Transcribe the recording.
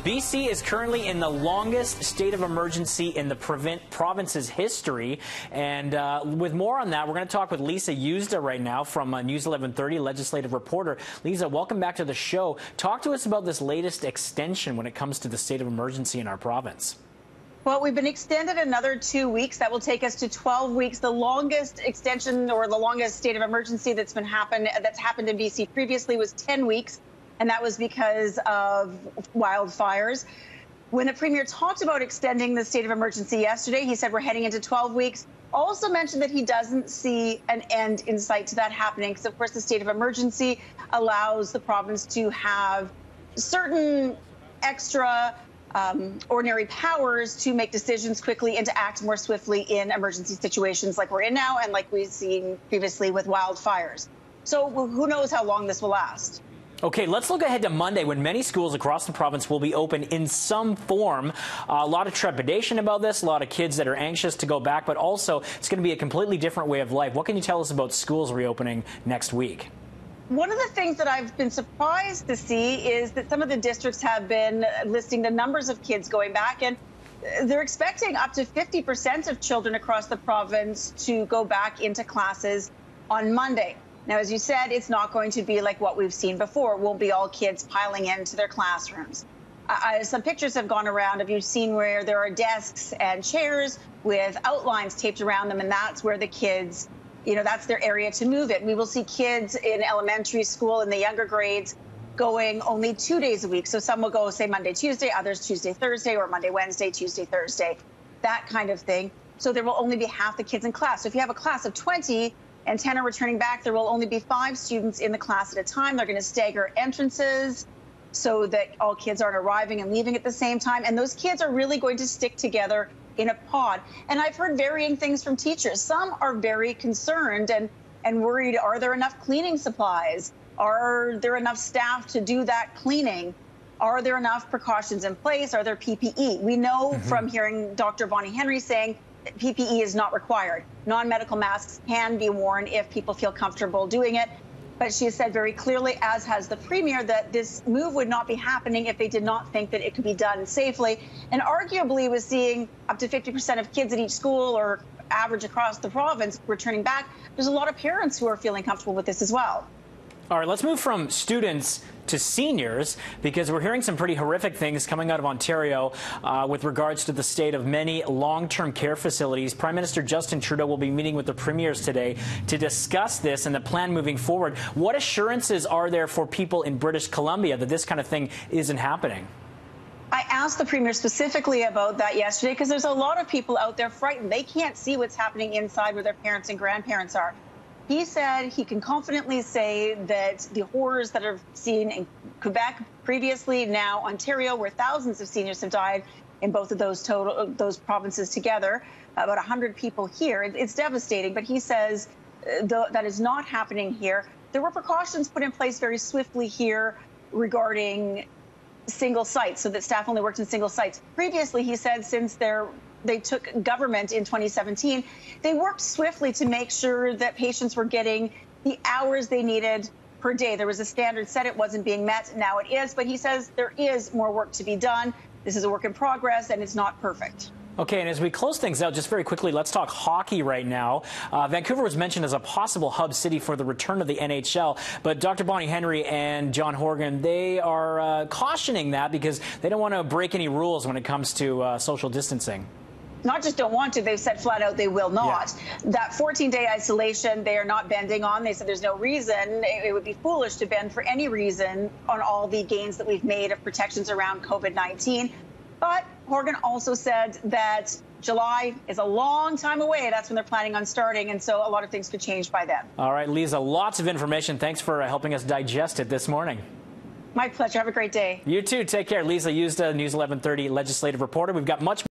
BC is currently in the longest state of emergency in the province's history. And with more on that, we're going to talk with Liza Yuzda right now from News 1130, legislative reporter. Liza, welcome back to the show. Talk to us about this latest extension when it comes to the state of emergency in our province. Well, we've been extended another 2 weeks. That will take us to 12 weeks. The longest extension or the longest state of emergency that's happened in BC previously was 10 weeks. And that was because of wildfires. When the Premier talked about extending the state of emergency yesterday, he said we're heading into 12 weeks. Also mentioned that he doesn't see an end in sight to that happening because, of course, the state of emergency allows the province to have certain extra ordinary powers to make decisions quickly and to act more swiftly in emergency situations like we're in now and like we've seen previously with wildfires. So who knows how long this will last? Okay, let's look ahead to Monday when many schools across the province will be open in some form. A lot of trepidation about this, a lot of kids that are anxious to go back, but also it's going to be a completely different way of life. What can you tell us about schools reopening next week? One of the things that I've been surprised to see is that some of the districts have been listing the numbers of kids going back, and they're expecting up to 50% of children across the province to go back into classes on Monday. Now, as you said, it's not going to be like what we've seen before. It won't be all kids piling into their classrooms. Some pictures have gone around. Have you seen where there are desks and chairs with outlines taped around them, and that's where the kids, that's their area to move it. We will see kids in elementary school in the younger grades going only 2 days a week. So some will go, say, Monday, Tuesday, others Tuesday, Thursday, or Monday, Wednesday, Tuesday, Thursday, that kind of thing. So there will only be half the kids in class. So if you have a class of 20, and 10 are returning back, there will only be 5 students in the class at a time. They're going to stagger entrances so that all kids aren't arriving and leaving at the same time. And those kids are really going to stick together in a pod. And I've heard varying things from teachers. Some are very concerned and worried, are there enough cleaning supplies? Are there enough staff to do that cleaning? Are there enough precautions in place? Are there PPE? We know from hearing Dr. Bonnie Henry saying PPE is not required. Non-medical masks can be worn if people feel comfortable doing it. But she has said very clearly, as has the Premier, that this move would not be happening if they did not think that it could be done safely. And arguably, with seeing up to 50% of kids at each school or average across the province returning back, there's a lot of parents who are feeling comfortable with this as well. All right, let's move from students to seniors, because we're hearing some pretty horrific things coming out of Ontario with regards to the state of many long-term care facilities. Prime Minister Justin Trudeau will be meeting with the premiers today to discuss this and the plan moving forward. What assurances are there for people in British Columbia that this kind of thing isn't happening? I asked the Premier specifically about that yesterday because there's a lot of people out there frightened. They can't see what's happening inside where their parents and grandparents are. He said he can confidently say that the horrors that are seen in Quebec previously, now Ontario, where thousands of seniors have died in both of those provinces together, about 100 people here. It's devastating, but he says that is not happening here. There were precautions put in place very swiftly here regarding single sites, so that staff only worked in single sites. Previously, he said, since they took government in 2017, they worked swiftly to make sure that patients were getting the hours they needed per day. There was a standard set, it wasn't being met, now it is, but he says there is more work to be done. This is a work in progress and it's not perfect. Okay, and as we close things out, just very quickly, let's talk hockey right now. Vancouver was mentioned as a possible hub city for the return of the NHL, but Dr. Bonnie Henry and John Horgan, they are cautioning that because they don't want to break any rules when it comes to social distancing. Not just don't want to, they've said flat out they will not. Yeah. That 14-day isolation, they are not bending on. They said there's no reason. It would be foolish to bend for any reason on all the gains that we've made of protections around COVID-19. But Horgan also said that July is a long time away. That's when they're planning on starting, and so a lot of things could change by then. All right, Liza, lots of information. Thanks for helping us digest it this morning. My pleasure. Have a great day. You too. Take care. Liza Yuzda, News 1130 legislative reporter. We've got much